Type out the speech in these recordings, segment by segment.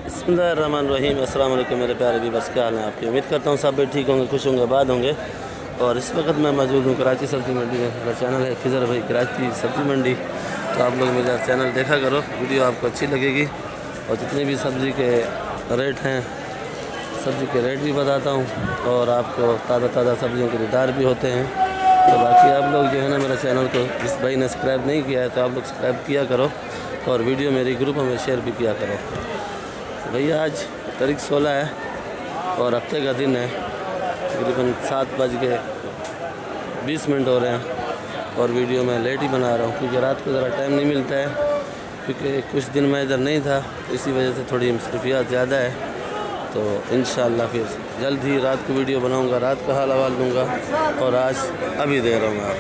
बिस्मिल्लाहिर्रहमानिर्रहीम। अस्सलाम वालेकुम मेरे प्यारे व्यूअर्स, क्या हाल है आपकी। उम्मीद करता हूँ सब भी ठीक होंगे, खुश होंगे, आबाद होंगे। और इस वक्त मैं मौजूद हूँ कराची सब्ज़ी मंडी में। मेरा चैनल है खिज़र भाई कराची सब्ज़ी मंडी। तो आप लोग मेरा चैनल देखा करो, वीडियो आपको अच्छी लगेगी। और जितनी भी सब्ज़ी के रेट हैं, सब्ज़ी के रेट भी बताता हूँ और आपको ताज़ा सब्ज़ियों के दीदार भी होते हैं। तो बाकी आप लोग जो है ना, मेरा चैनल को जिस भाई ने सब्सक्राइब नहीं किया है तो आप लोग सब्सक्राइब किया करो और वीडियो मेरी ग्रुपों में शेयर भी किया करो। भैया आज तारीख 16 है और हफ्ते का दिन है। तकरीबन 7:20 हो रहे हैं और वीडियो मैं लेट ही बना रहा हूँ क्योंकि रात को ज़रा टाइम नहीं मिलता है, क्योंकि कुछ दिन मैं इधर नहीं था, इसी वजह से थोड़ी मसरूफियात ज़्यादा है। तो इंशाअल्लाह फिर जल्द ही रात को वीडियो बनाऊँगा, रात का हाल हवाल दूँगा। और आज अभी दे रहा हूँ आप।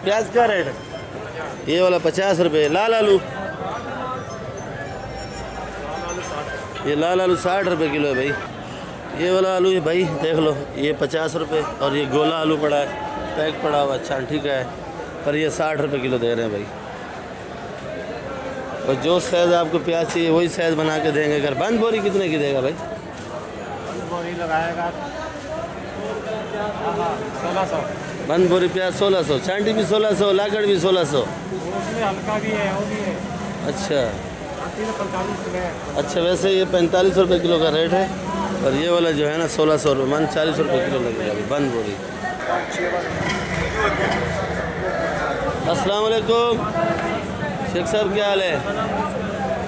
प्याज का रेट है ये वाला 50 रुपये। लाल आलू, ये लाल आलू 60 रुपये किलो है भाई। ये वाला आलू है भाई, देख लो, ये 50 रुपये। और ये गोला आलू पड़ा है, पैक पड़ा हुआ, अच्छा ठीक है, पर ये 60 रुपये किलो दे रहे हैं भाई। और जो साइज़ आपको प्याज चाहिए वही साइज़ बना के देंगे। अगर बंद बोरी कितने की देगा भाई? बंद बोरी लगाएगा 1600। बंद बोरी प्याज 1600, चांटी भी 1600, लाकड़ भी 1600। उसमें हल्का भी है, वो भी है। अच्छा 45 रुपये। अच्छा, वैसे ये 45 रुपये किलो का रेट है और ये वाला जो है ना 1600 रुपये, मन 40 रुपये किलो लगेगा अभी बंद बोरी। अस्सलाम वालेकुम शेख साहब, क्या हाल है?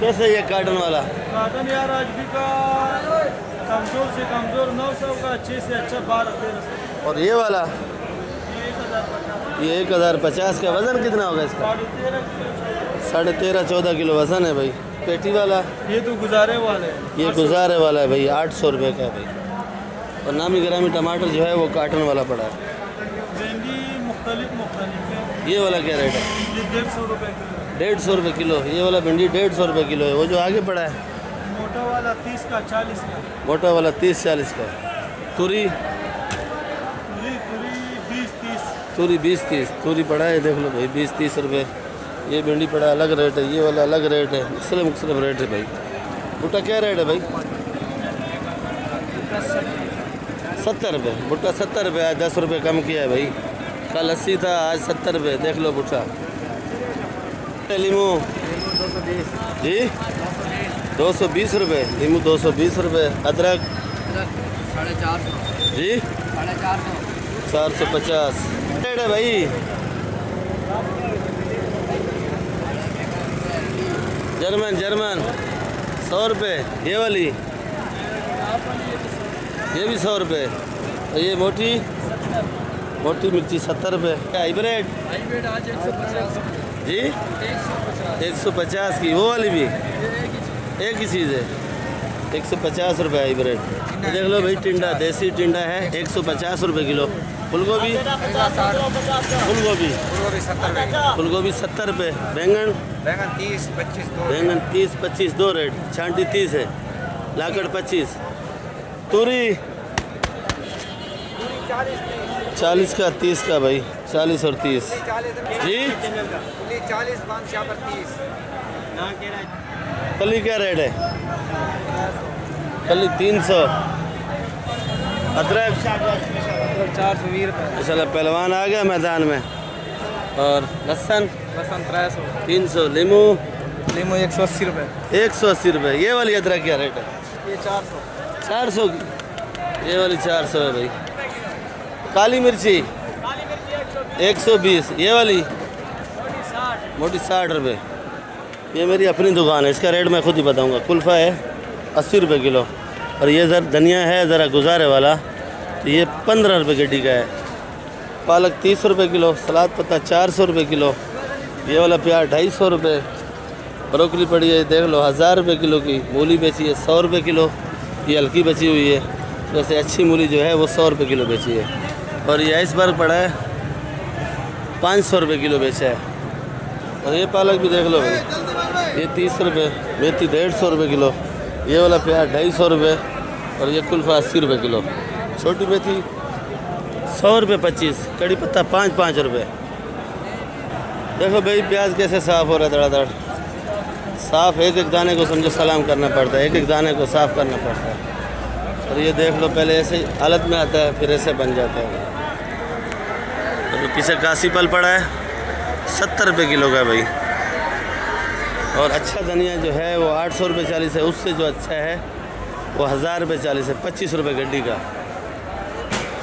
कैसे ये काटन वाला? काटन यार आज भी का कमज़ोर से कमज़ोर 900 का, अच्छे से अच्छा 1200। और ये वाला ये 1050 का। वज़न कितना होगा इसका? 13.5-14 किलो वज़न है भाई। पेटी वाला ये तो गुजारे वाले, ये गुजारे वाला है भाई, 800 रुपये का है भाई। और नामी ग्रामी टमाटर जो है वो काटन वाला पड़ा है। भिंडी मुख्तलिफ है। ये वाला क्या रेट है? ये 150 रुपये किलो। 150 रुपये किलो। ये वाला भिंडी 150 रुपये किलो है। वो जो आगे पड़ा है मोटा वाला 30 का 40 का। मोटा वाला 30-40 का। तुरी तुरी 20-30। तुरी 20-30 तुरी पड़ा है, देख लो भाई, 20-30 रुपये। ये भिंडी पड़ा अलग रेट है, ये वाला अलग रेट है, मुख्तलिफ रेट है भाई। भुट्टा क्या रेट है भाई? 70 रुपये भुट्टा। 70 रुपये, आज 10 रुपये कम किया है भाई। कल 80 था, आज 70 रुपये। देख लो भुट्टा। लीमू 220 जी 220 रुपये लीमू, 220 रुपये। अदरक 450 जी 450 450 रेट है भाई। जर्मन 100 रुपये। ये वाली ये भी 100 रुपये। और ये मोटी मिर्ची 70 रुपये। हाइब्रिड आज 150 जी 150 की। वो वाली भी एक ही चीज़ है, 150 रुपये हाइब्रिड। देख लो भाई, टिंडा देसी टिंडा है 150 रुपये किलो। फूलगोभी 70 रुपये। बैंगन 30-25 दो रेट। छांटी 30 है, लाकड़ 25। तूरी 40 का 30 का भाई, 40 और 30 जी 40 5 30। कली क्या रेट है? कली 300। अदरक 420 रुपये। माशाल्लाह पहलवान आ गया मैदान में। और लहसुन 300। लीमू 180 रुपये। 180 रुपये। ये वाली अदरक क्या रेट है? ये 400। 400 की। ये वाली 400 है भाई। काली मिर्ची 120। ये वाली मोटी 60 रुपये। ये मेरी अपनी दुकान है, इसका रेट मैं खुद ही बताऊंगा। कुल्फ़ा है 80 रुपये किलो। और ये धनिया है ज़रा गुजारे वाला, तो ये 15 रुपये गड्डी का है। पालक 30 रुपये किलो। सलाद पत्ता 400 रुपये किलो। ये वाला प्याज 250 रुपये। ब्रोकली पड़ी है, देख लो, 1000 रुपये किलो की। मूली बेची है 100 रुपये किलो। ये हल्की बची हुई है, वैसे अच्छी मूली जो है वो 100 रुपये किलो बेची है। और ये आइसबर्ग पड़ा है 500 रुपये किलो बेचा है। और ये पालक भी देख लो भाई, ये 30 रुपये। मेथी 150 रुपये किलो। ये वाला प्याज 250 रुपये। और ये कुल्फ़ा 80 रुपये किलो। छोटी मेथी 100 रुपये 25। कड़ी पत्ता 5-5 रुपये। देखो भाई प्याज कैसे साफ़ हो रहा है धड़ाधड़। साफ एक एक दाने को समझो सलाम करना पड़ता है, एक एक दाने को साफ़ करना पड़ता है। और ये देख लो, पहले ऐसे हालत में आता है, फिर ऐसे बन जाता है। तो पीछे काशी फल पड़ा है, 70 रुपये किलो का भाई। और अच्छा धनिया जो है वो 800 रुपये 40 है। उससे जो अच्छा है वो 1000 रुपये 40 है, 25 रुपये गड्डी का।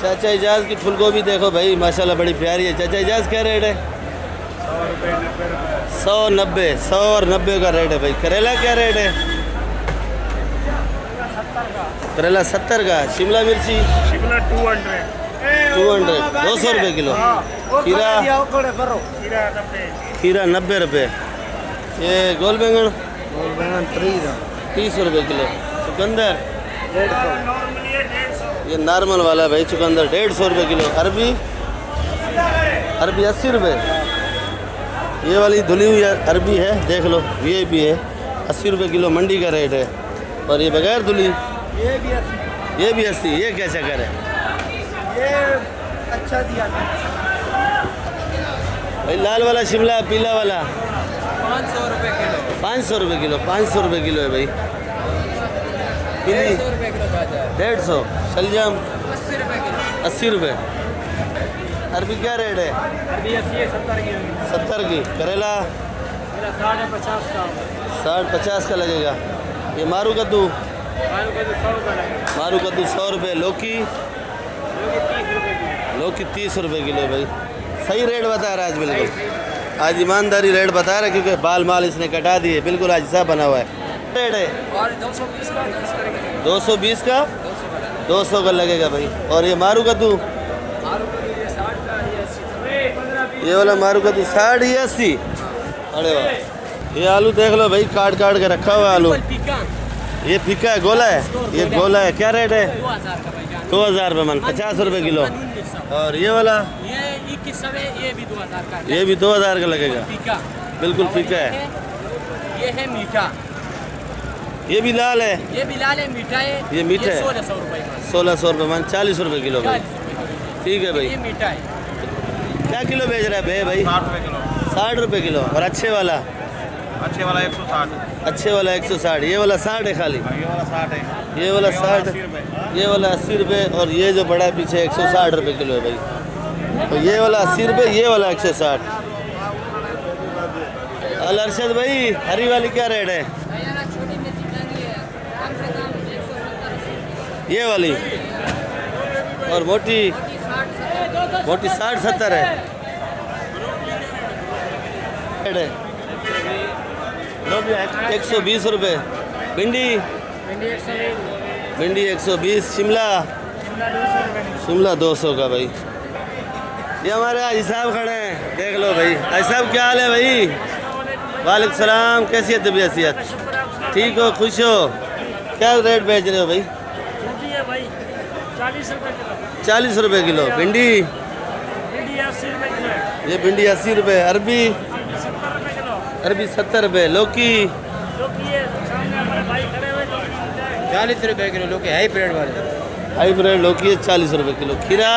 चाचा इजाज़ की फूलगोभी देखो भाई, माशाल्लाह बड़ी प्यारी है। चाचा इजाज़ क्या रेट है? 190, 100 और 90 का रेट है भाई। करेला क्या रेट है? करेला 70 का। शिमला मिर्ची? शिमला 200, 200 रुपये किलो। खीरा? खीरा 90 रुपये। ये गोल बैंगन? 30 रुपये किलो। चुकंदर? 150। ये नॉर्मल वाला भाई चुकंदर 150 रुपये किलो। अरबी? अरबी 80 रुपये। ये वाली धुली हुई अरबी है, देख लो, VIP है, 80 रुपये किलो मंडी का रेट है। और ये बगैर धुली? ये भी 80। ये क्या चक्कर है? ये अच्छा दिया भाई लाल वाला शिमला, पीला वाला? 500 रुपये किलो। 500 रुपये किलो। 500 रुपये किलो है भाई। पीली? 150 रुपये किलो गाजर। 150। शलजम? 80 रुपये किलो। 80 रुपये। अरबी क्या रेट है? अभी 80 है, 70 की। 70 की। करेला? 50 का। 60-50 का लगेगा। ये मारू कद्दू? 100 का लगेगा। मारू कद्दू 100 रुपये। लौकी? 30 रुपये किलो। लौकी 30 रुपये किलो भाई। सही रेट बता रहा है आज बिल्कुल। आज ईमानदारी रेट बता रहा है, क्योंकि बाल माल इसने कटा दिए, बिल्कुल आज हिसाब बना हुआ है। रेट है और 220 का 220 का 200 का लगेगा भाई। और ये मारू कद्दू? ये वाला मारू कद्दू 60 या 80? अरे वाह। ये आलू देख लो भाई, काट काट के रखा हुआ आलू। ये फीका है, गोला है? ये गोला है, क्या रेट है? 2000 रुपये मन, 50 रुपये किलो। और ये वाला? ये 2100 है, ये भी 2000 का है। ये भी 2000 का लगेगा। फीका, बिल्कुल फीका है। ये है मीठा। ये भी लाल है? ये भी लाल है, मीठा है। ये मीठा है। 1600 रुपये का। 1600 रुपये मन, 40 रुपये किलो भाई। 40 रुपये किलो। ठीक है भाई। ये मीठा है। क्या किलो बेच रहा है भैया भाई? 60 रुपये किलो। 60 रुपये किलो। और अच्छे वाला? अच्छे वाला 160। अच्छे वाला 160। ये वाला 60 है खाली? ये वाला 60 है। ये वाला 60। ये वाला 80 रुपये। और ये जो बड़ा है पीछे 160 रुपये किलो है भाई। तो ये वाला 80 रुपये, ये वाला 160। अल अरशद भाई, हरी वाली क्या रेट है? छोटी मिर्ची महंगी है, कम से कम 170। ये वाली? और मोटी? मोटी 60-70 है। रेट है 120 रुपये। भिंडी? भिंडी 120। शिमला? शिमला 200 का भाई। ये हमारे आज साहब खड़े हैं, देख लो भाई। आज साहब क्या हाल है भाई? वालेकुम सलाम। कैसी है तबीयत सेहत? ठीक हो, खुश हो? क्या रेट बेच रहे हो भाई? भाई 40 रुपये किलो। 40 रुपये किलो। भिंडी? भिंडी 80 रुपये किलो। ये भिंडी 80 रुपये। अरबी? 70 रुपये किलो। अरबी 70 रुपये। लौकी? लौकी है सामने हमारे भाई खड़े हुए, 40 रुपये किलो लौकी हाईब्रिड वाले। हाईब्रिड लौकी है 40 रुपये किलो। खीरा?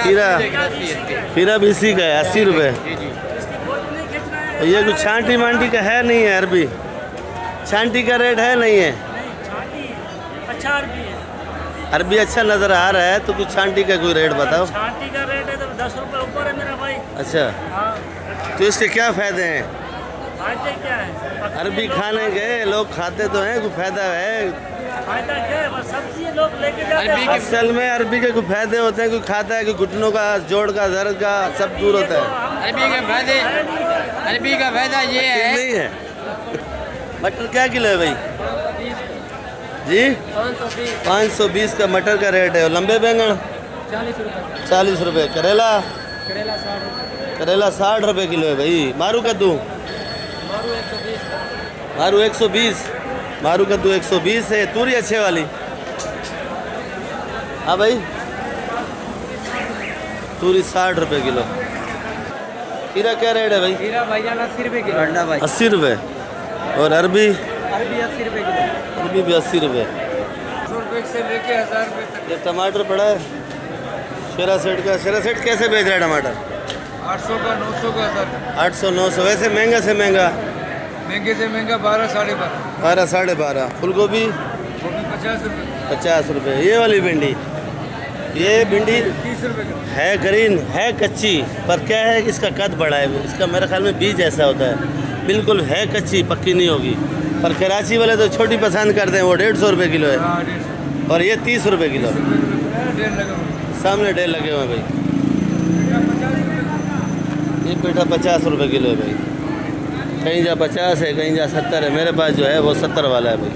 खीरा? खीरा भी इसी का है, 80 रुपये। ये कुछ छांटी मांटी का है नहीं है? अरबी छांटी का रेट है नहीं है? अच्छा अरबी है। अरबी अच्छा नज़र आ रहा है, तो कुछ छांटी का कोई रेट बताओ। छांटी का रेट है तो 10 रुपये ऊपर है मेरा भाई। अच्छा, हाँ, तो इसके क्या फ़ायदे हैं? फायदे क्या है? अरबी खाने गए लोग, खाते तो हैं, कोई फ़ायदा है? फायदा क्या है? बस सब्जी लोग लेके जाते अरबी हैं। असल में अरबी के कोई फ़ायदे होते हैं, कोई खाता है, कोई घुटनों का, जोड़ का, दर्द का सब दूर होता है। अरबी का फायदा ये है। नहीं है। मटर क्या किलो है भाई जी? 520 का मटर का रेट है। और लंबे बैंगन? 40 रुपये। करेला? करेला 60 रुपये किलो है भाई। मारू कद्दू? मारू 120। मारू कद्दू 120 है। तूरी अच्छे वाली? हाँ भाई, तूरी 60 रुपये किलो। खीरा क्या रेट है भाई? खीरा भाईजान 80 रुपये किलो। अंडा भाई 80 रुपये। और अरबी? अरबी 80 रुपये किलो। अरबी भी 80 रुपये। 100 रुपये से लेके 1000 रुपये तक। ये टमाटर पड़ा है शेरा सेट का। शेरा सेट कैसे बेच रहा है टमाटर? 800 का, 900 का, 1000 का। 800-900। वैसे महंगा से महंगा? महंगे से महंगा 12 साढ़े 12 12 साढ़े 12। फूल गोभी वो भी 50 रुपये 50 रुपये। ये वाली भिंडी, ये भिंडी 30 रुपये किलो। है ग्रीन, है कच्ची, पर क्या है कि इसका कद बड़ा है, इसका मेरे ख्याल में बीज ऐसा होता है, बिल्कुल है कच्ची, पक्की नहीं होगी। पर कराची वाले तो छोटी पसंद करते हैं, वो 150 रुपये किलो है, हाँ 150 और ये 30 रुपये किलो। डेढ़ लगा हुआ। सामने ढेर लगे हुए हैं भाई। ये पेठा 50 रुपये किलो है भाई, कहीं जा 50 है, कहीं जा 70 है, मेरे पास जो है वो 70 वाला है भाई।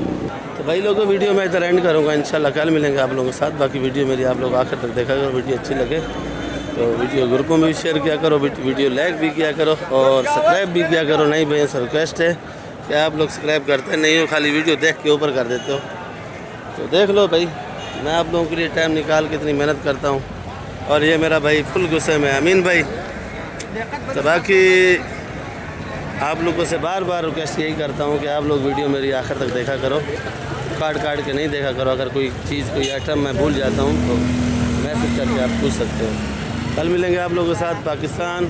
तो भाई लोगों वीडियो मैं इधर एंड करूँगा, इंशाल्लाह कल मिलेंगे आप लोगों के साथ। बाकी वीडियो मेरी आप लोग आखिर तक देखा करो, वीडियो अच्छी लगे तो वीडियो ग्रुपों में भी शेयर किया करो, वीडियो लाइक भी किया करो और सब्सक्राइब भी किया करो। नहीं भैया से रिक्वेस्ट है कि आप लोग सब्सक्राइब करते नहीं हो, खाली वीडियो देख के ऊपर कर देते हो। तो देख लो भाई, मैं आप लोगों के लिए टाइम निकाल के इतनी मेहनत करता हूँ। और ये मेरा भाई फुल गुस्से में अमीन भाई। तो बाकी आप लोगों से बार बार रिक्वेस्ट यही करता हूँ कि आप लोग वीडियो मेरी आखिर तक देखा करो, काट के नहीं देखा करो। अगर कोई चीज़, कोई आइटम मैं भूल जाता हूँ तो मैसेज करके आप पूछ सकते हो। कल मिलेंगे आप लोगों के साथ। पाकिस्तान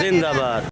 जिंदाबाद।